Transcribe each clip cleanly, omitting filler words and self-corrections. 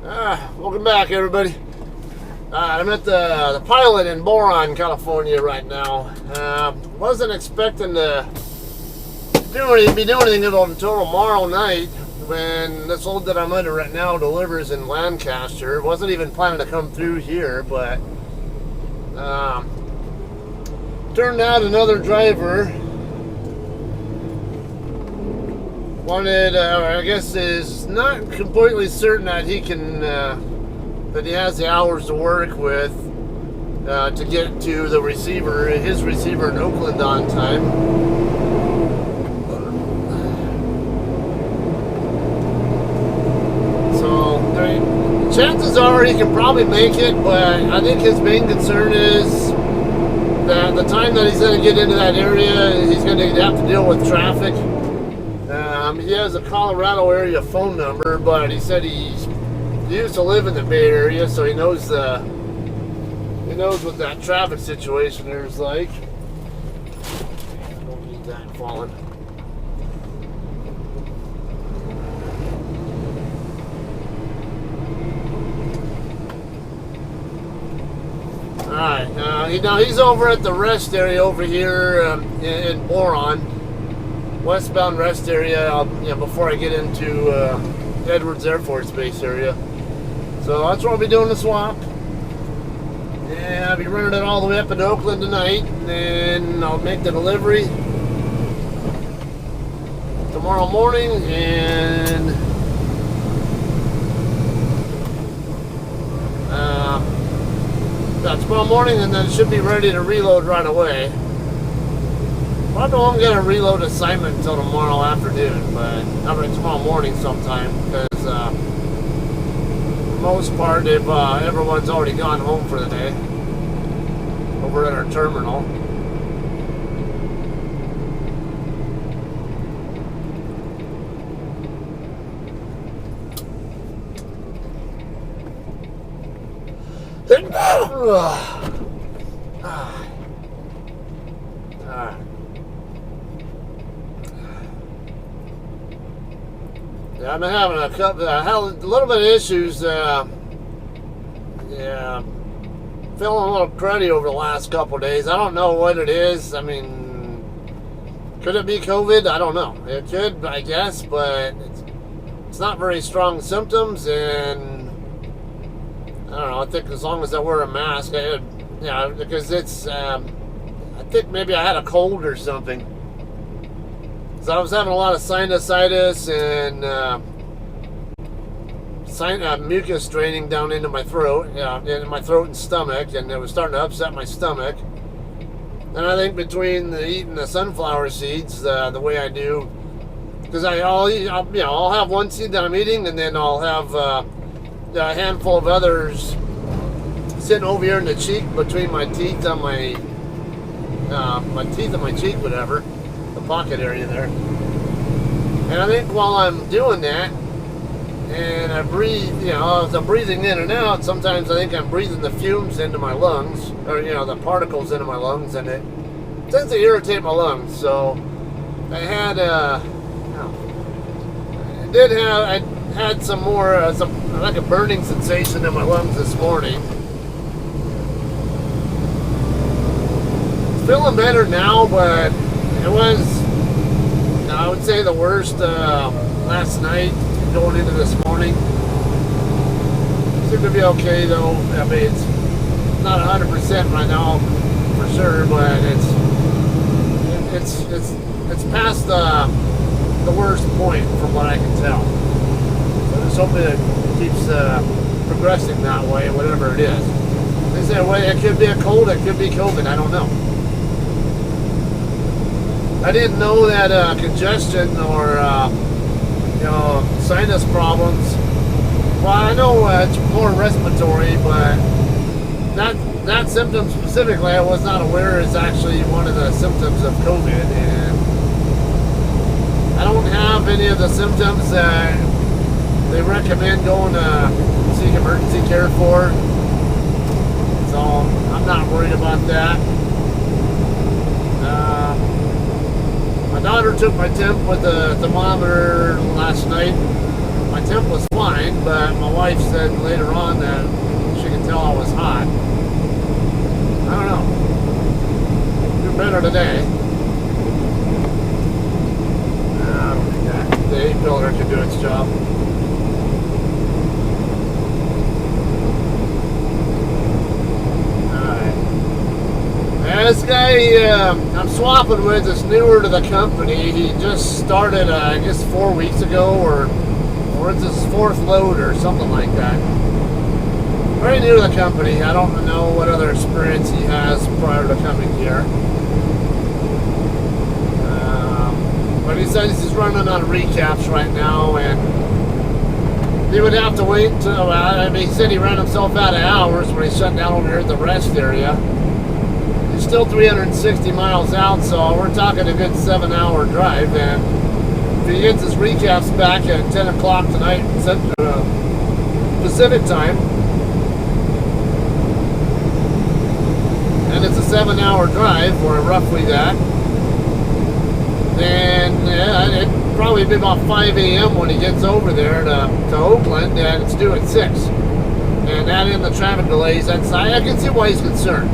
Welcome back, everybody. I'm at the pilot in Boron, California right now. Wasn't expecting to be doing anything until tomorrow night when this load that I'm under right now delivers in Lancaster. Wasn't even planning to come through here, but turned out another driver wanted, I guess, is not completely certain that he can, that he has the hours to work with to get to the receiver, his receiver in Oakland on time. So, chances are he can probably make it, but I think his main concern is that the time that he's going to get into that area, he's going to have to deal with traffic. He has a Colorado area phone number, but he said he used to live in the Bay Area, so he knows what that traffic situation there is like. I don't need that falling. Alright, now he's over at the rest area over here in Boron. Westbound rest area, before I get into Edwards Air Force Base area. So that's where I'll be doing the swap. And I'll be running it all the way up into Oakland tonight. And then I'll make the delivery tomorrow morning. And that's tomorrow morning, and then it should be ready to reload right away. Probably won't get a reload assignment until tomorrow afternoon, but tomorrow morning sometime, because for the most part, everyone's already gone home for the day over at our terminal. Yeah, I've been having a little bit of issues. Feeling a little cruddy over the last couple of days. I don't know what it is. I mean, could it be COVID? I don't know. It could, I guess, but it's not very strong symptoms, and I don't know. I think as long as I wear a mask, because it's. I think maybe I had a cold or something. So I was having a lot of sinusitis and mucus draining down into my throat, into my throat and stomach, and it was starting to upset my stomach. And I think between eating the sunflower seeds the way I do, because I'll have one seed that I'm eating, and then I'll have a handful of others sitting over here in the cheek between my teeth on my teeth and my cheek, whatever. Pocket area there. And I think while I'm doing that, and I breathe, as I'm breathing in and out, sometimes I think I'm breathing the fumes into my lungs, or the particles into my lungs, and it tends to irritate my lungs. So I had I had some more like a burning sensation in my lungs this morning. It's feeling better now, but it was, I would say, the worst last night going into this morning. Seemed to be okay though. I mean, it's not 100% right now for sure, but it's past the worst point from what I can tell. So just hoping it keeps progressing that way, whatever it is. They say, well, it could be a cold, it could be COVID, I don't know. I didn't know that congestion or sinus problems. Well, I know it's more respiratory, but that symptom specifically, I was not aware is actually one of the symptoms of COVID. And I don't have any of the symptoms that they recommend going to seek emergency care for, so I'm not worried about that. My daughter took my temp with a thermometer last night. my temp was fine, but my wife said later on that she could tell I was hot. I don't know. Do better today. I don't think that the 8-builder could do its job. This guy I'm swapping with is newer to the company. He just started, I guess, 4 weeks ago, or it's his 4th load or something like that. Very new to the company. I don't know what other experience he has prior to coming here. But he says he's running on recaps right now, and he would have to wait until, I mean, he said he ran himself out of hours when he shut down over here at the rest area. He's still 360 miles out, so we're talking a good 7-hour drive. And if he gets his recaps back at 10 o'clock tonight Pacific time, and it's a 7-hour drive, or roughly that, then it'd probably be about 5 a.m. when he gets over there to Oakland, and it's due at 6. And add in the traffic delays, I can see why he's concerned.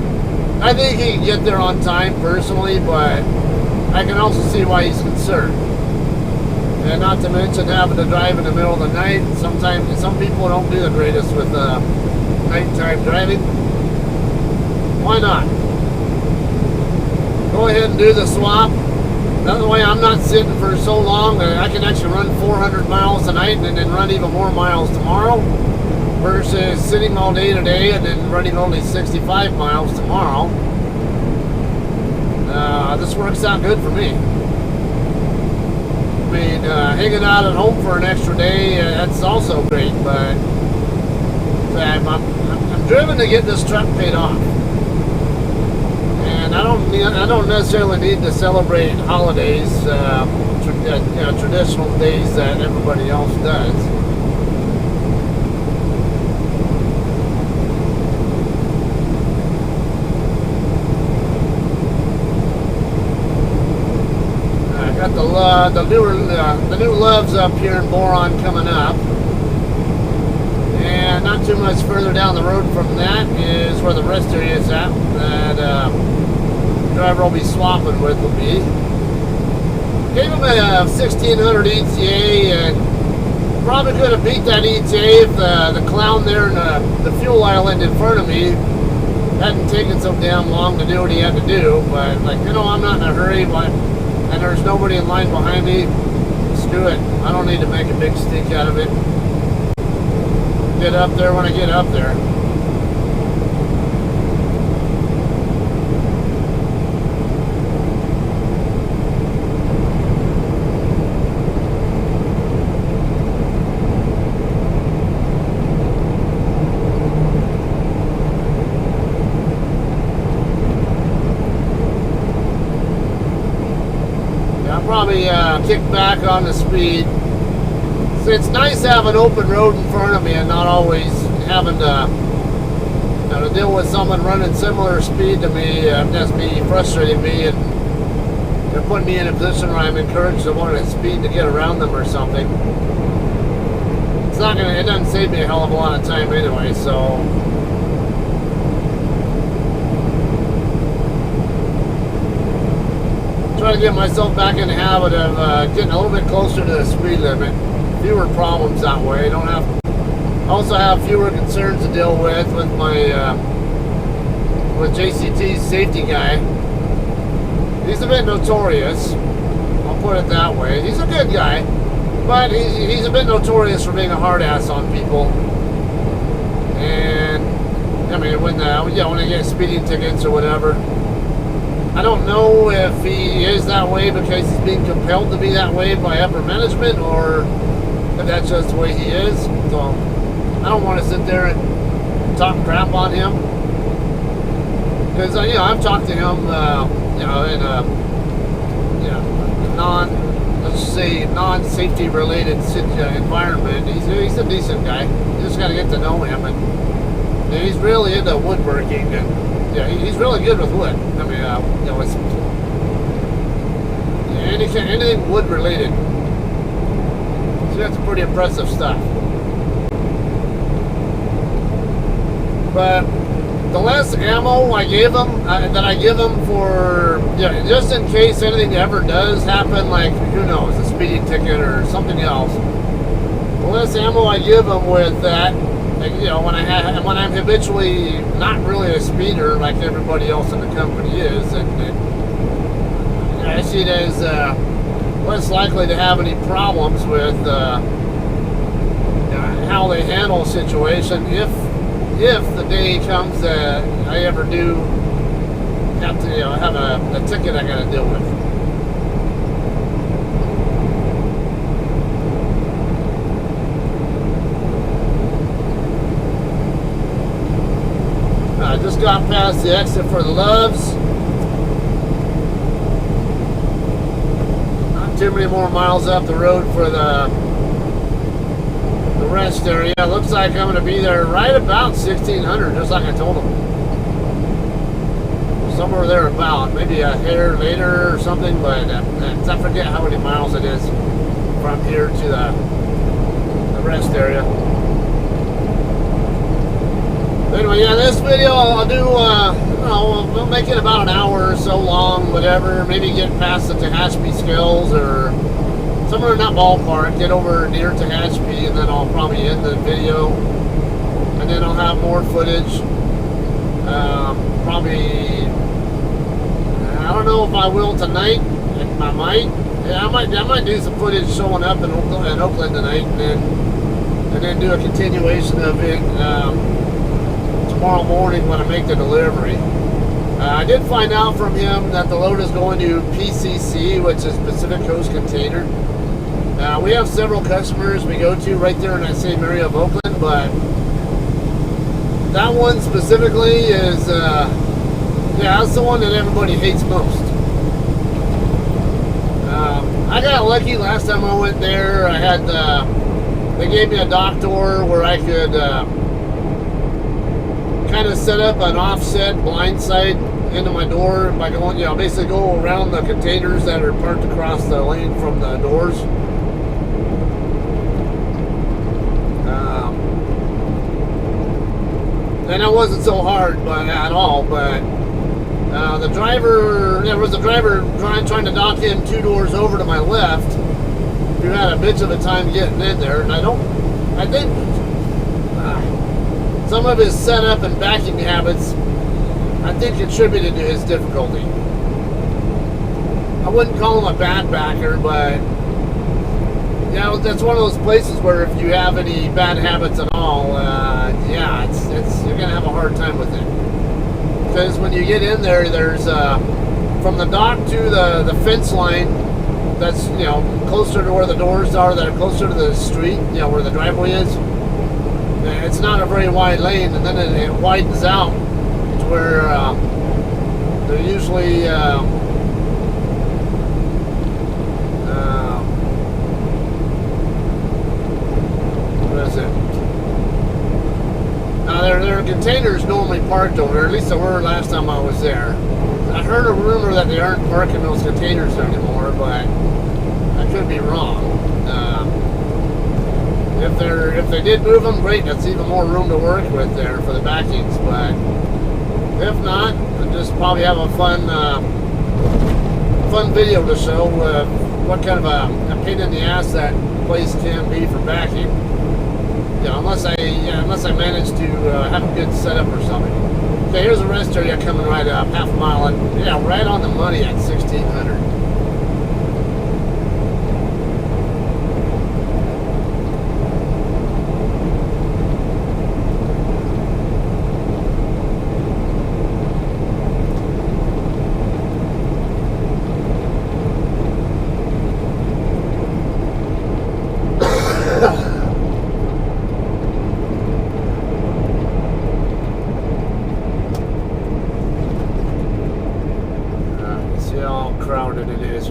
I think he can get there on time personally, but I can also see why he's concerned. And not to mention having to drive in the middle of the night. Sometimes some people don't do the greatest with nighttime driving. Why not? Go ahead and do the swap. That way I'm not sitting for so long that I can actually run 400 miles tonight and then run even more miles tomorrow, versus sitting all day today and then running only 65 miles tomorrow. This works out good for me. I mean, hanging out at home for an extra day, that's also great, but I'm driven to get this truck paid off. And I don't necessarily need to celebrate holidays, traditional days that everybody else does. Got the new loves up here in Boron coming up, and not too much further down the road from that is where the rest area is at. That the driver I'll be swapping with will be. Gave him a 1600 ETA, and probably could have beat that ETA if the clown there in the fuel island in front of me hadn't taken so damn long to do what he had to do. But like, I'm not in a hurry. And there's nobody in line behind me. Screw it. I don't need to make a big stink out of it. Get up there when I get up there. Probably kick back on the speed. So it's nice to have an open road in front of me and not always having to deal with someone running similar speed to me. Just be frustrating me, and they're putting me in a position where I'm encouraged to want to speed to get around them or something. It doesn't save me a hell of a lot of time anyway, so. Trying to get myself back in the habit of getting a little bit closer to the speed limit. Fewer problems that way. Also have fewer concerns to deal with my with JCT's safety guy. He's a bit notorious. I'll put it that way. He's a good guy, but he's a bit notorious for being a hard ass on people. And I mean, when I get speeding tickets or whatever. I don't know if he is that way because he's being compelled to be that way by upper management, or if that's just the way he is. So I don't want to sit there and talk crap on him, because I've talked to him in a non-safety related environment. He's a decent guy. You just got to get to know him, and he's really into woodworking, and yeah, he's really good with wood. I mean, it's anything wood related. got some pretty impressive stuff. But the less ammo I gave him, that I give him for, yeah, just in case anything ever does happen, like, who knows, a speeding ticket or something else. The less ammo I give him with that, like, you know, when I'm habitually not really a speeder like everybody else in the company is, and I see it as less likely to have any problems with how they handle a situation if the day comes that I ever do have to, have a ticket I got to deal with. I just got past the exit for the Loves. Not too many more miles up the road for the rest area. Looks like I'm going to be there right about 1600, just like I told them. Somewhere there about, maybe a hair later or something, but I forget how many miles it is from here to the rest area. Anyway, yeah, this video I'll do, we'll make it about an hour or so long, whatever. Maybe get past the Tehachapi Scales or somewhere in that ballpark, get over near Tehachapi, and then I'll probably end the video. And then I'll have more footage. Probably, I don't know if I will tonight. I might. Yeah, I might do some footage showing up in Oakland tonight, and then do a continuation of it tomorrow morning when I make the delivery. I did find out from him that the load is going to PCC, which is Pacific Coast Container. We have several customers we go to right there in that same area of Oakland, but that one specifically is, that's the one that everybody hates most. I got lucky last time I went there. I had, they gave me a dock door where I could kind of set up an offset blind side into my door by going, basically go around the containers that are parked across the lane from the doors. And it wasn't so hard at all, but there was a driver trying to dock in 2 doors over to my left who had a bitch of a time getting in there, and I think some of his setup and backing habits, I think, contributed to his difficulty. I wouldn't call him a bad backer, but that's one of those places where if you have any bad habits at all, you're gonna have a hard time with it. Because when you get in there, there's from the dock to the fence line, that's closer to where the doors are, that are closer to the street, where the driveway is. It's not a very wide lane, and then it widens out to where they're usually what is it? There are containers normally parked over there. At least there were last time I was there. I heard a rumor that they aren't parking those containers anymore, but I could be wrong. If they did move them, great. That's even more room to work with there for the backings. But if not, I'll just probably have a fun video to show what kind of a pain in the ass that place can be for backing. Unless I manage to have a good setup or something. Okay, here's a rest area coming right up, half a mile, and right on the money at 1600.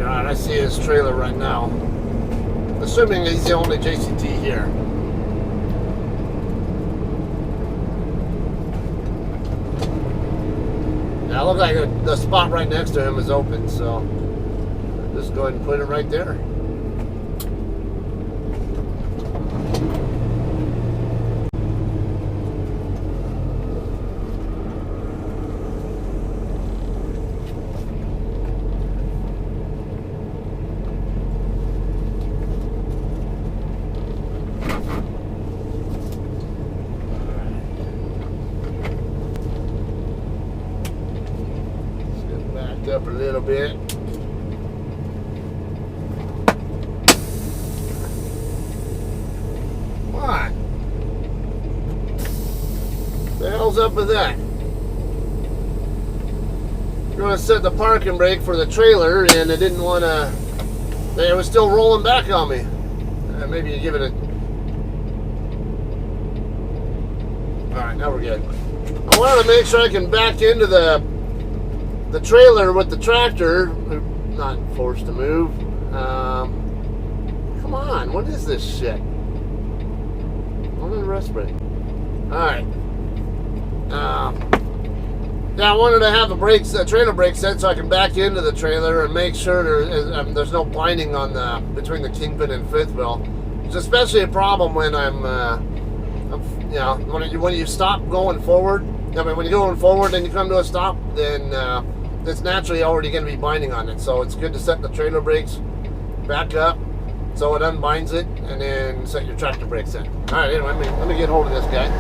I see his trailer right now. Assuming he's the only JCT here. Now, it looks like the spot right next to him is open, so just go ahead and put it right there. up a little bit. What? The hell's up with that? I'm going to set the parking brake for the trailer, and it didn't want to. It was still rolling back on me. Maybe you give it a. All right, now we're good. I wanted to make sure I can back into the trailer with the tractor. Not forced to move. Come on, what is this shit? What is the rest brake? All right. Yeah, I wanted to have the trailer brake set so I can back into the trailer and make sure there's no binding on between the kingpin and fifth wheel. It's especially a problem when when you stop going forward. I mean, when you're going forward and you come to a stop, then it's naturally already going to be binding on it. So it's good to set the trailer brakes back up so it unbinds it, and then set your tractor brakes in. All right, anyway, let me get hold of this guy.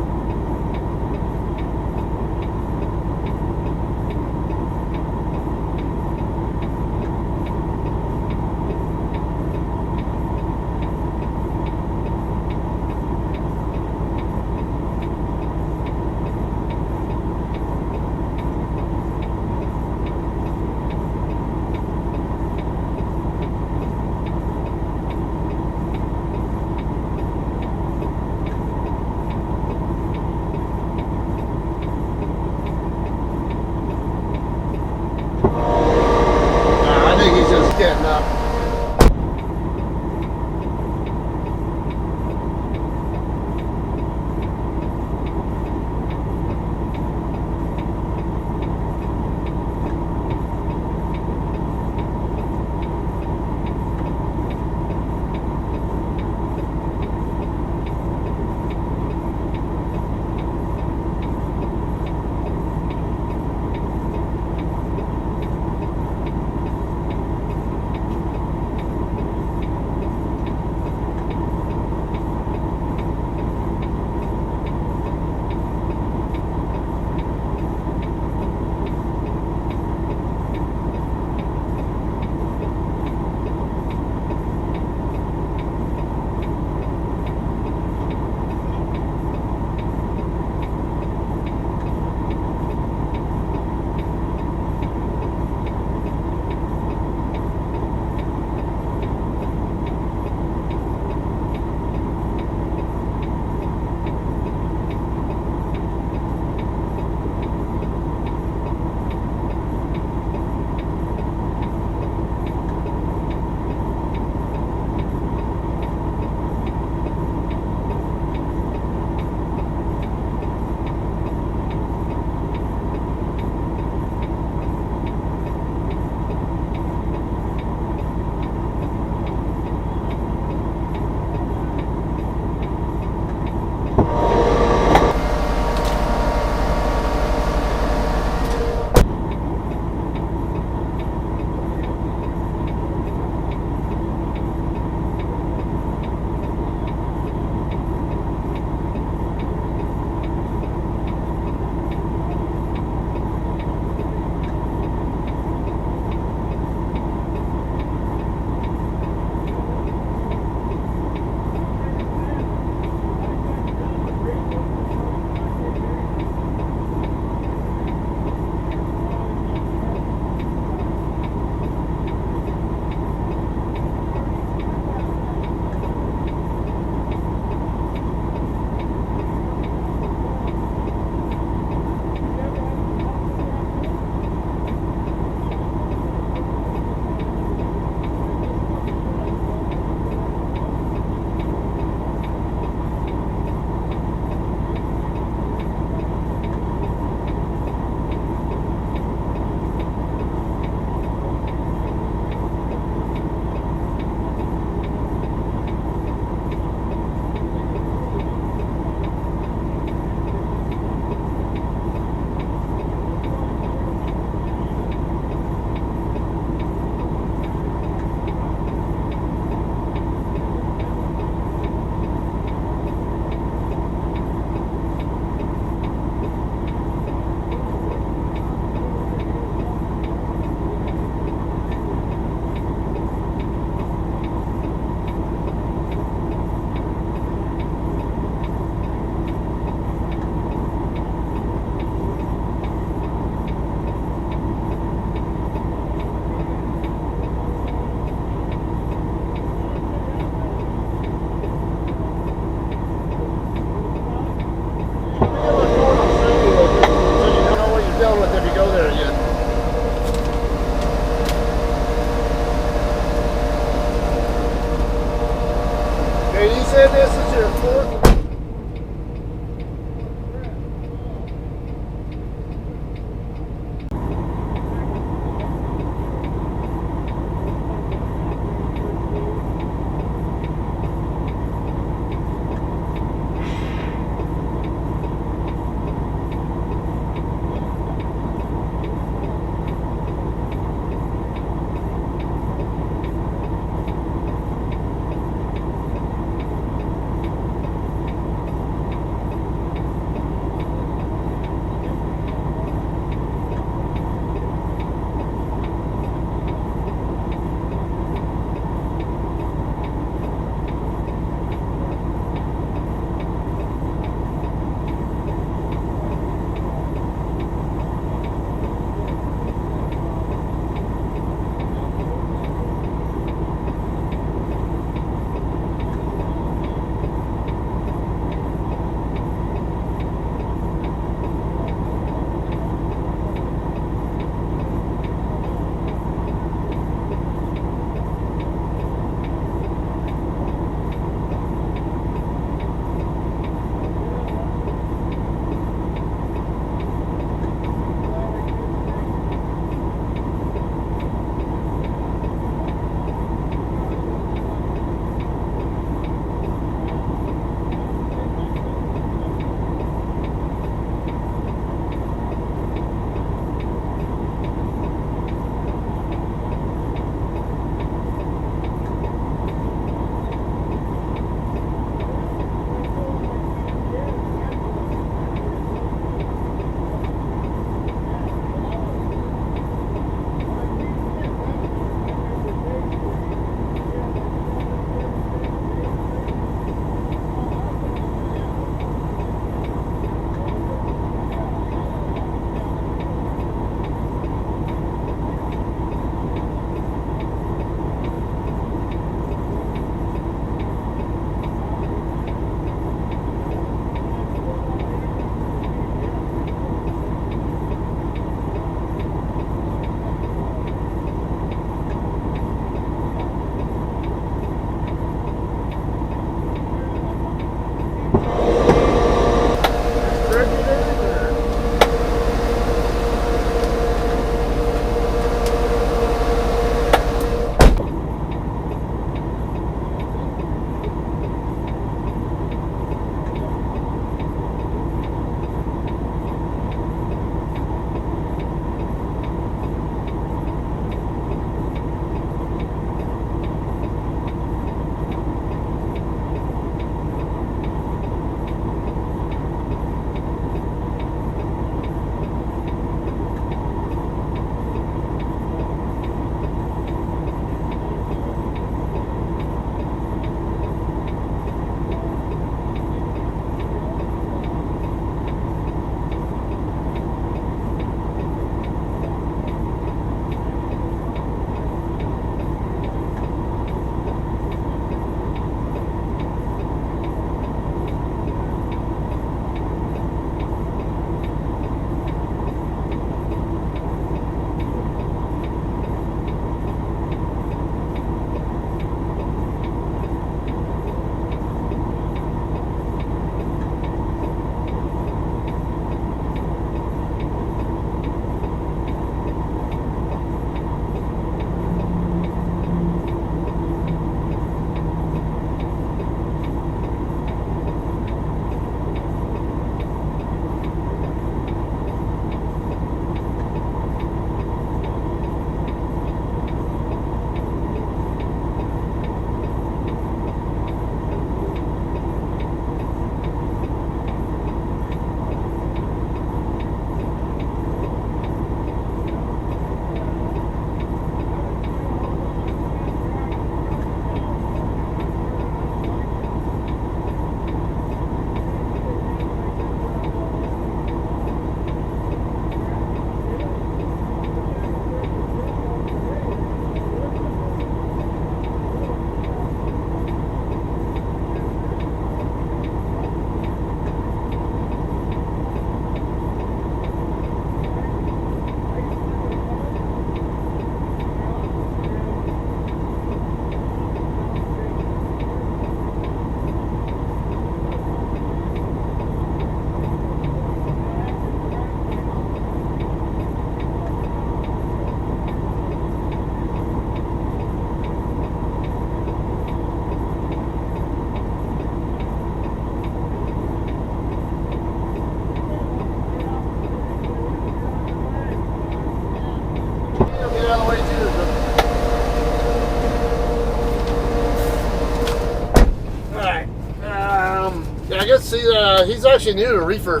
he's actually new to reefer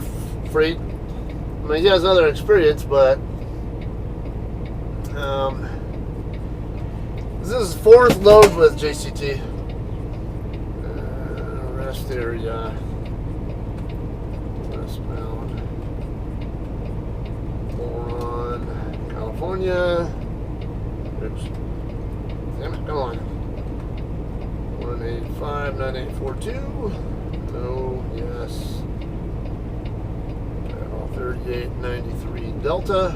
freight. I mean, he has other experience, but this is his fourth load with JCT. Rest area. Westbound. Boron, California. Oops. Damn it, come on. 1859842. No, yes. 3893 Delta.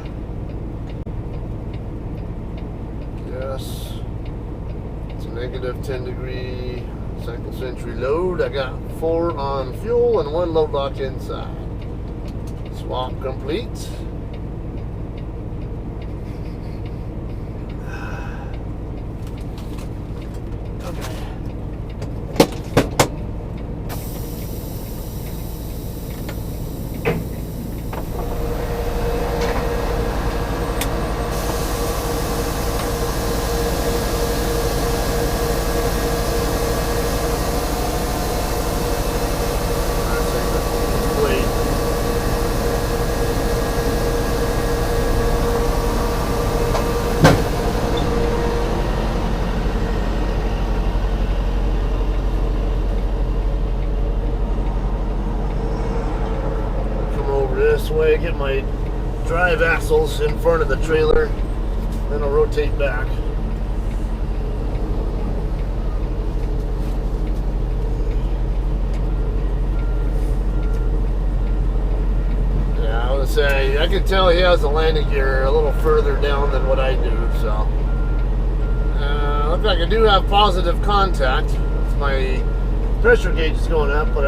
Yes. It's a negative 10 degree cycle century load. I got 4 on fuel and 1 load lock inside. Swap complete. This way, get my drive axles in front of the trailer, then I'll rotate back. Yeah, I would say I can tell he has the landing gear a little further down than what I do, so looks like I do have positive contact. My pressure gauge is going up, but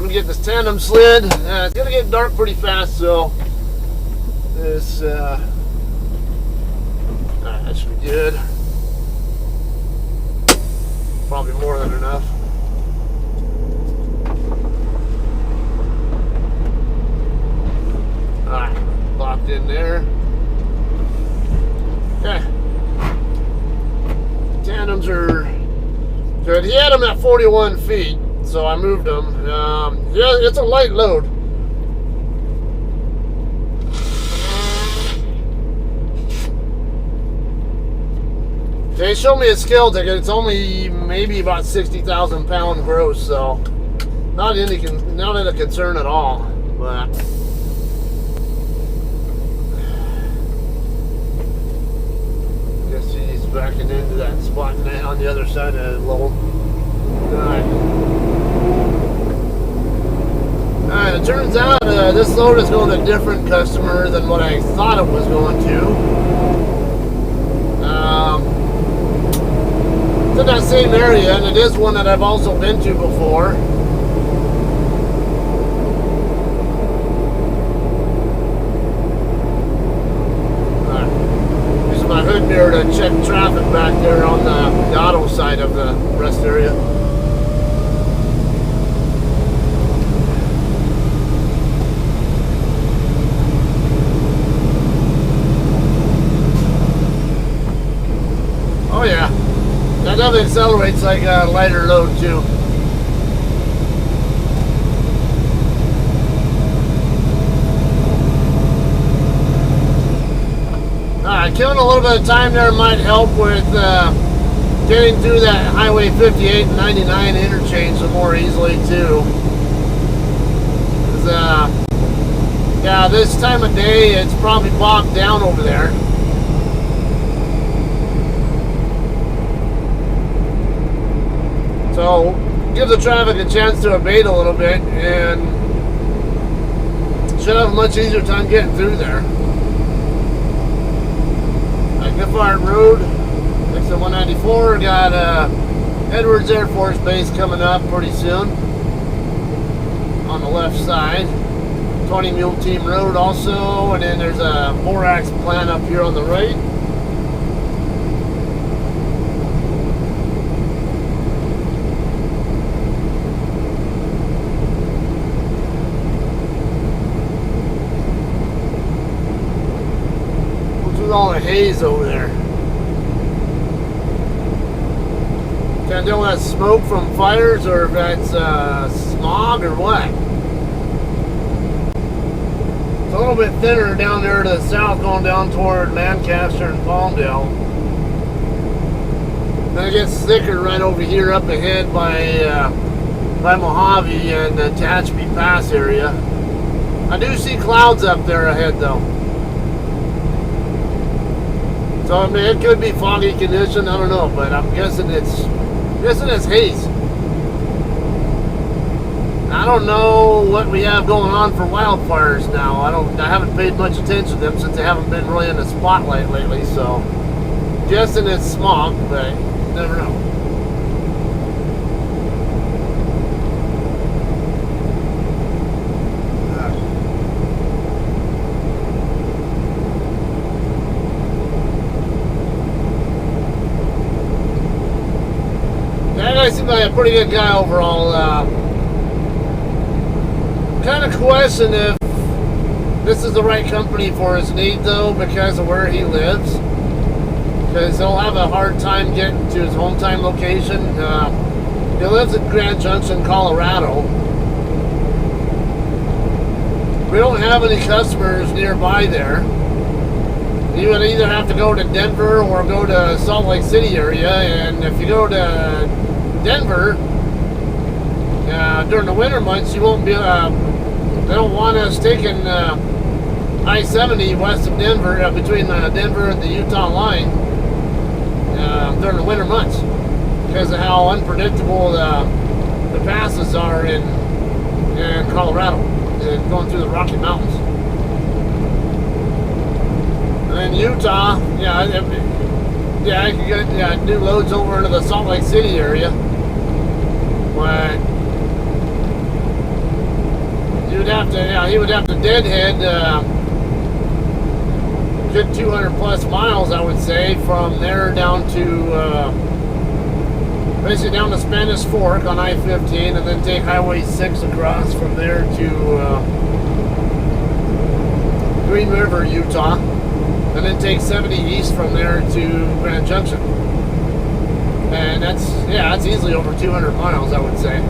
to get this tandem slid. It's gonna get dark pretty fast, so this that should be good. Probably more than enough. Alright, locked in there. Okay. Tandems are good. He had them at 41 feet, so I moved them. Yeah, it's a light load. They showed me a scale ticket. It's only maybe about 60,000 pound gross, so not any concern at all. But backing into that spot now on the other side of the load. Alright, it turns out this load is going to a different customer than what I thought it was going to. It's in that same area, and it is one that I've also been to before. My hood mirror to check traffic back there on the auto side of the rest area. Oh yeah, that definitely accelerates like a lighter load too. Killing a little bit of time there might help with getting through that Highway 58 and 99 interchange more easily too. Yeah, this time of day it's probably bogged down over there. So give the traffic a chance to abate a little bit, and should have a much easier time getting through there. Giffard Road, exit 194, got Edwards Air Force Base coming up pretty soon on the left side. 20 Mule Team Road also, and then there's a borax plant up here on the right. All the haze over there. Can't tell if that's smoke from fires or if that's smog or what. It's a little bit thinner down there to the south, going down toward Lancaster and Palmdale. Then it gets thicker right over here up ahead by Mojave and the Tehachapi Pass area. I do see clouds up there ahead though. So I mean, it could be foggy condition. I don't know, but I'm guessing it's haze. I don't know what we have going on for wildfires now. I haven't paid much attention to them since they haven't been really in the spotlight lately. So guessing it's smog, but you never know. Seems like a pretty good guy overall. Kind of question if this is the right company for his need though, because of where he lives. Because he'll have a hard time getting to his hometown location. He lives in Grand Junction, Colorado. We don't have any customers nearby there. You would either have to go to Denver or go to Salt Lake City area, and if you go to Denver during the winter months, you won't be. They don't want us taking I-70 west of Denver, between Denver and the Utah line during the winter months, because of how unpredictable the passes are in Colorado, going through the Rocky Mountains. And in Utah, I could get new loads over into the Salt Lake City area. But have to, yeah, he would have to deadhead good 200 plus miles, I would say, from there down to basically down to Spanish Fork on I-15, and then take Highway 6 across from there to Green River, Utah, and then take 70 east from there to Grand Junction. And that's easily over 200 miles, I would say.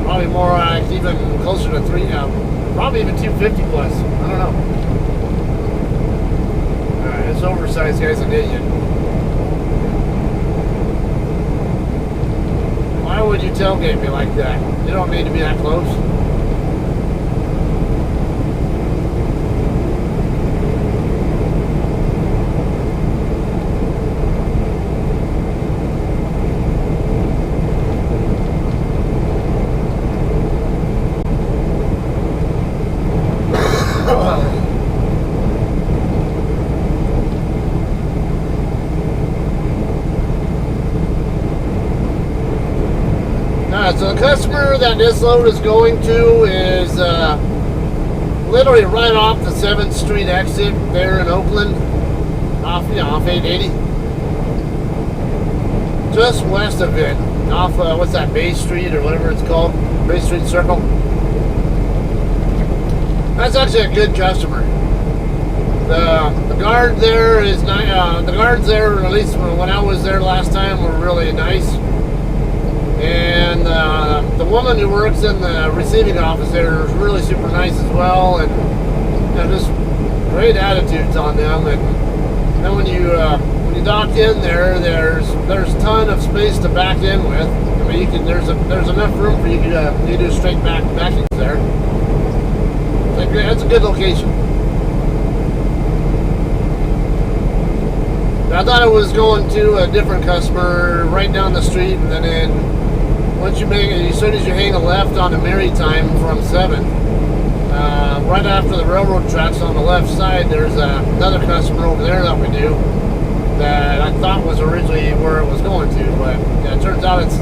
Probably more even closer to probably even 250 plus. I don't know. Alright, this oversized guy's an idiot. Why would you tailgate me like that? You don't need to be that close. So the customer that this load is going to is literally right off the 7th Street exit there in Oakland, off 880, just west of it, off what's that, Bay Street or whatever it's called, Bay Street Circle. That's actually a good customer. The guard there is nice. The guards there, at least when I was there last time, were really nice. And the woman who works in the receiving office there is really super nice as well, and just great attitudes on them. And then when you dock in there, there's a ton of space to back in with. I mean, you can there's enough room for you to do straight backings there. It's a good location. I thought I was going to a different customer right down the street, and then once as soon as you hang a left onto Maritime from 7, right after the railroad tracks on the left side, there's another customer over there that we do that I thought was originally where it was going to, but it turns out it's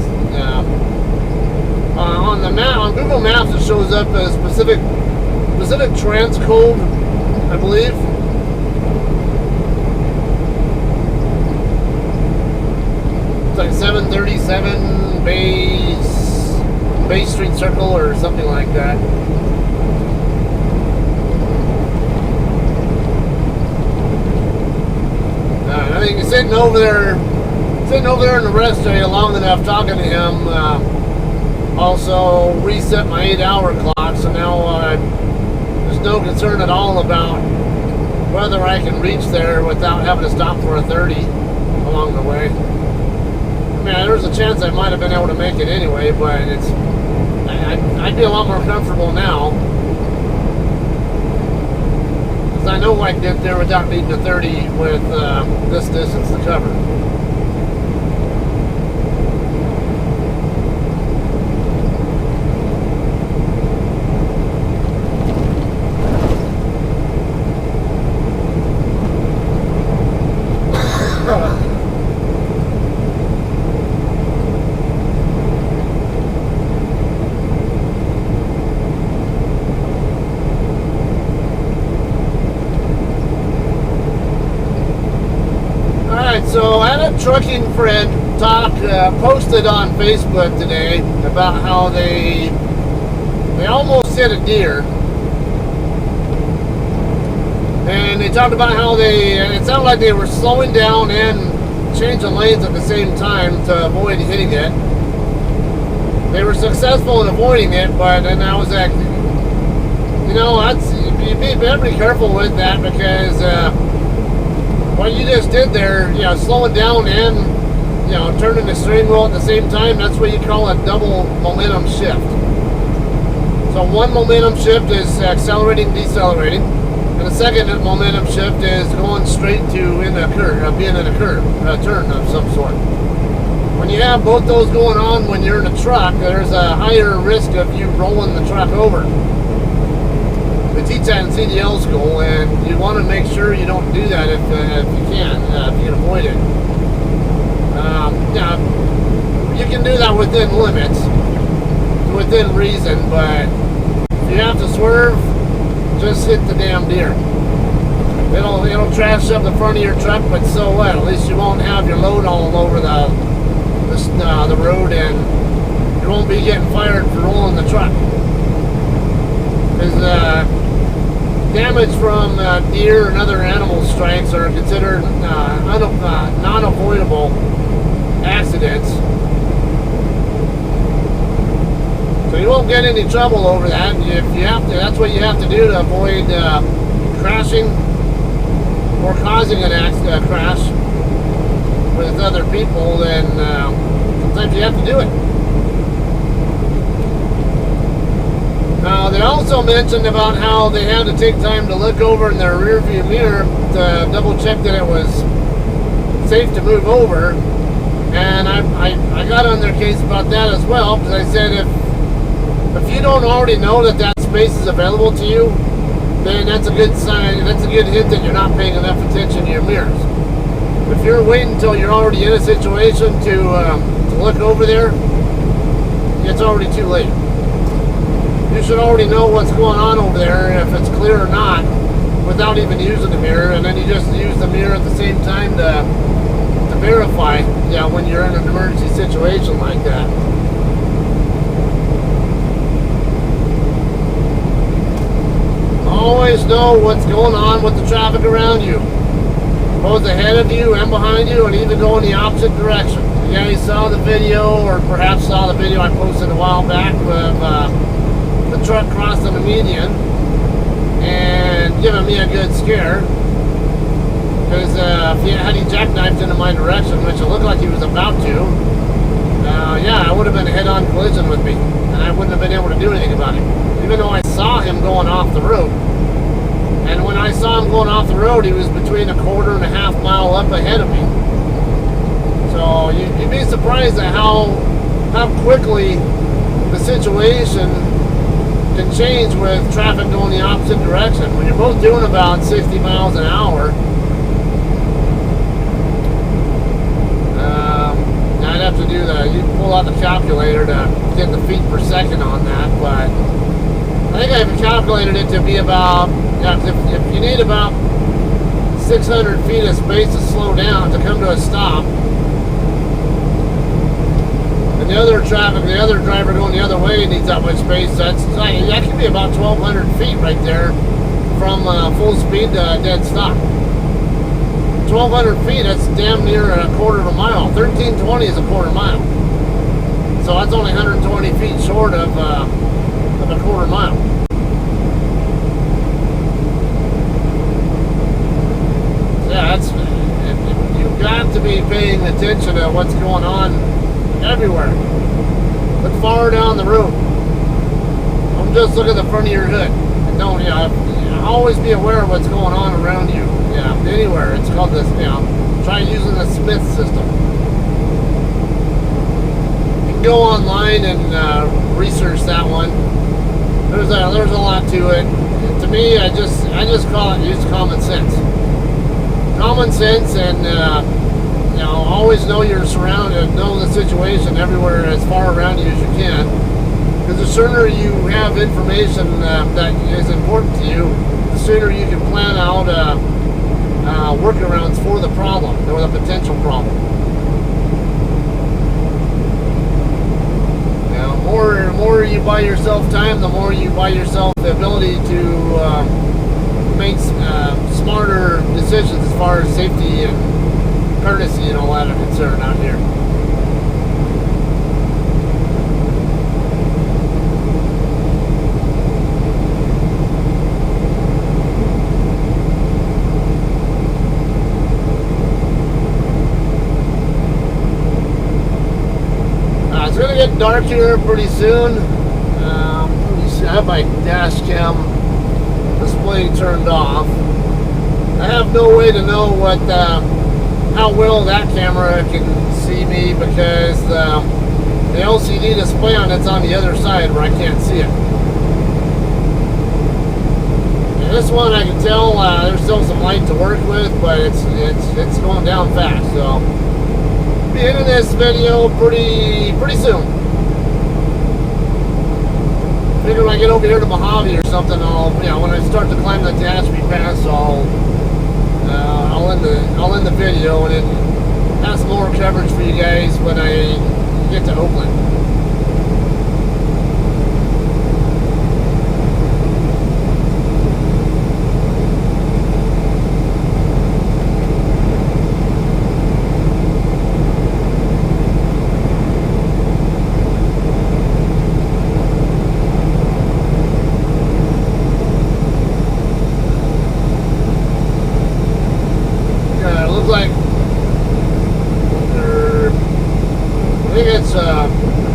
on the map, on Google Maps it shows up as Pacific Transcode, I believe. It's like 737 Bay Street Circle or something like that. I think sitting over there in the rest area long enough talking to him also reset my 8-hour clock, so now there's no concern at all about whether I can reach there without having to stop for a 30 along the way. I mean, there's a chance I might have been able to make it anyway, but I'd be a lot more comfortable now, because I know I can get there without needing a 30 with this distance to cover. So I had a trucking friend posted on Facebook today about how they almost hit a deer, and they talked about how it sounded like they were slowing down and changing lanes at the same time to avoid hitting it. They were successful in avoiding it, but then I was like, you'd be very careful with that, because what you just did there, slowing down and, turning the steering wheel at the same time, that's what you call a double momentum shift. So one momentum shift is accelerating, decelerating, and the second momentum shift is going straight to being in a turn of some sort. When you have both those going on when you're in a truck, there's a higher risk of you rolling the truck over. They teach that in CDL school, and you want to make sure you don't do that if you can avoid it. You can do that within limits. within reason, but if you have to swerve, just hit the damn deer. It'll trash up the front of your truck, but so what? At least you won't have your load all over the road, and you won't be getting fired for rolling the truck. Because damage from deer and other animal strikes are considered non-avoidable accidents. So you won't get any trouble over that. If you have to, that's what you have to do to avoid crashing or causing a crash with other people. Then sometimes you have to do it. Now, they also mentioned about how they had to take time to look over in their rear view mirror to double check that it was safe to move over. And I got on their case about that as well, because I said if you don't already know that space is available to you, then that's a good sign, that's a good hint that you're not paying enough attention to your mirrors. If you're waiting until you're already in a situation to look over there, it's already too late. You should already know what's going on over there, if it's clear or not, without even using the mirror, and then you just use the mirror at the same time to verify, when you're in an emergency situation like that. Always know what's going on with the traffic around you, both ahead of you and behind you, and even go in the opposite direction. You guys saw the video, or perhaps saw the video I posted a while back of the truck crossing the median and giving me a good scare, because had he jackknifed into my direction, which it looked like he was about to, it would have been a head-on collision with me, and I wouldn't have been able to do anything about it, even though I saw him going off the road. And when I saw him going off the road, he was between 1.5 mile up ahead of me. So you'd be surprised at how quickly the situation can change with traffic going the opposite direction. When you're both doing about 60 miles an hour, I'd have to do you pull out the calculator to get the feet per second on that, but I think I've calculated it to be about, if you need about 600 feet of space to slow down, to come to a stop, and the other driver going the other way needs that much space, that could be about 1,200 feet right there from full speed to dead stop. 1,200 feet, that's damn near 1/4 mile. 1320 is 1/4 mile. So that's only 120 feet short of 1/4 mile. You've got to be paying attention to what's going on everywhere. Look far down the road. Don't just look at the front of your hood. And don't, always be aware of what's going on around you. Anywhere. It's called this, try using the Smith system. You can go online and research that one. There's a lot to it. To me, I just call it use common sense. Common sense, and always know you're surrounded, know the situation everywhere as far around you as you can. Because the sooner you have information that is important to you, the sooner you can plan out workarounds for the problem or the potential problem. The more you buy yourself time, the more you buy yourself the ability to make smarter decisions as far as safety and courtesy and all that are concerned out here. It's going to get dark here pretty soon. I have my dash cam display turned off. I have no way to know how well that camera can see me, because the LCD display on it's on the other side where I can't see it. And this one I can tell there's still some light to work with, but it's going down fast. So be ending this video pretty soon. Maybe when I get over here to Mojave or something, when I start to climb the Tehachapi Pass, I'll end the video and then have some more coverage for you guys when I get to Oakland.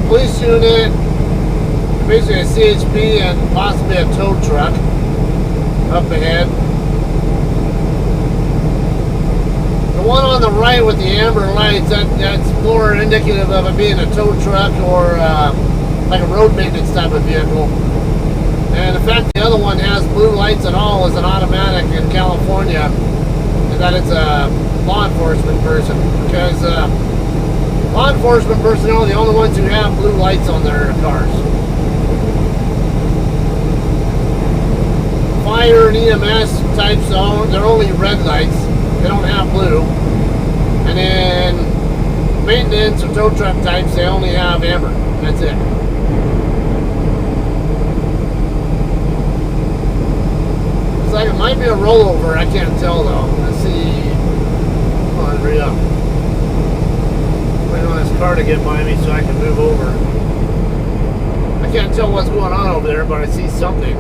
Police unit, basically a CHP and possibly a tow truck up ahead. The one on the right with the amber lights, that's more indicative of it being a tow truck or like a road maintenance type of vehicle. And the fact the other one has blue lights and all is an automatic in California, is that it's a law enforcement person, because law enforcement personnel are the only ones who have blue lights on their cars. Fire and EMS types, they're only red lights. They don't have blue. And then maintenance or tow truck types, they only have amber. That's it. Looks like it might be a rollover. I can't tell though. Let's see. Come on, hurry up. Waiting on this car to get by me so I can move over. I can't tell what's going on over there, but I see something.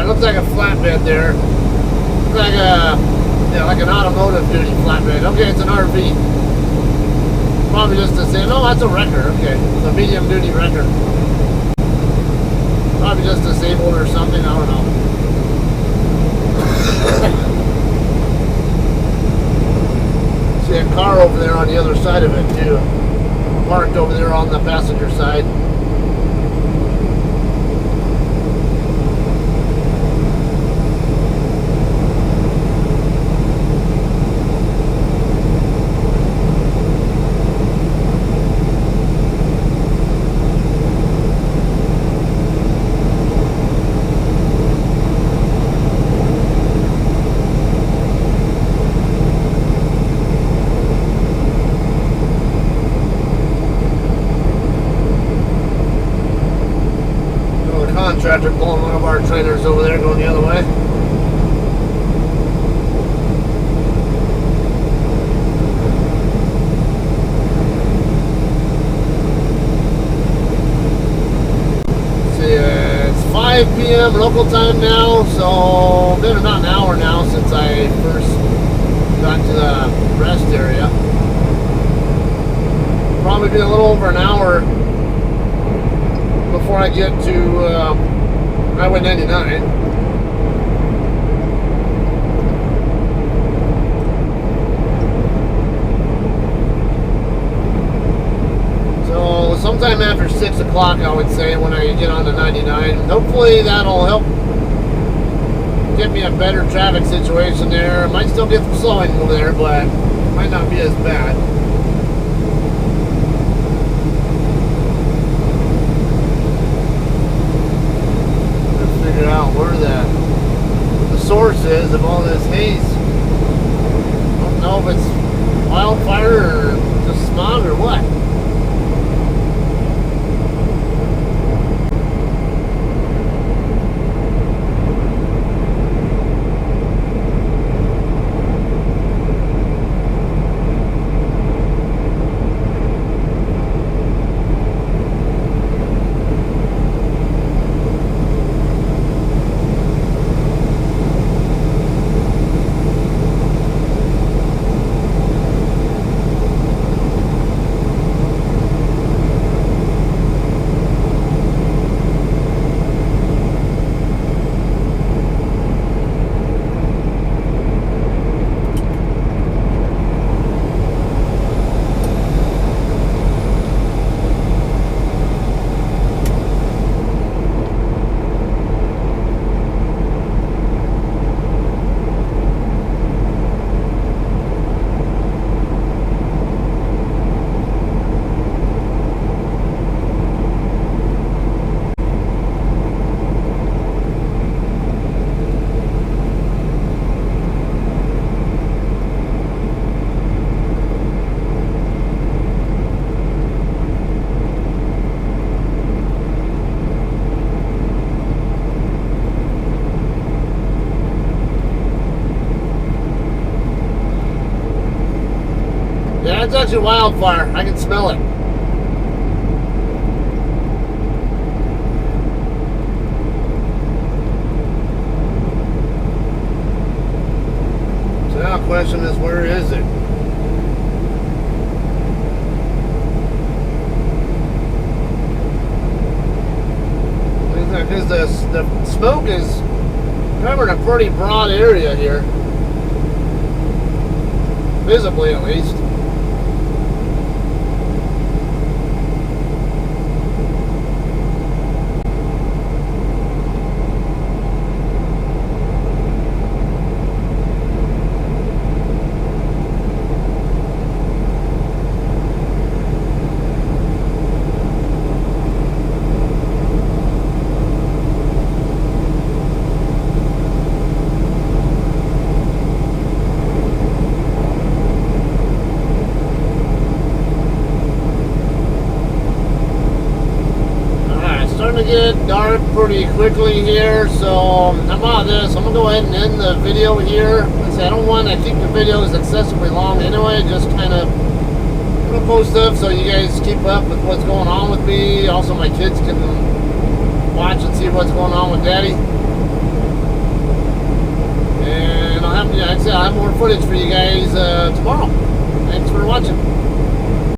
It looks like a flatbed there. Looks like like an automotive duty flatbed. Okay, it's an RV. Probably just to say, no, that's a wrecker. Okay, it's a medium duty wrecker. Probably just disabled or something. I don't know. See a car over there on the other side of it too, parked over there on the passenger side. Contractor pulling one of our trailers over there going the other way. See, it's 5 p.m. local time now, so it's been about an hour now since I first got to the rest area. Probably been a little over an hour before I get to Highway 99. So sometime after 6 o'clock, I would say, when I get on to 99. Hopefully that'll help get me a better traffic situation there. I might still get some slowing over there, but it might not be as bad. Out where the source is of all this haze. I don't know if it's wildfire or just smog or what. Yeah, it's actually wildfire. I can smell it. So now the question is, where is it? Because the smoke is covering a pretty broad area here. Visibly, at least. Starting to get dark pretty quickly here, so how about this? I'm gonna go ahead and end the video here. I don't want to keep the videos excessively long anyway, just kind of gonna post stuff so you guys keep up with what's going on with me. Also, my kids can watch and see what's going on with Daddy. And I'll have, I'll have more footage for you guys tomorrow.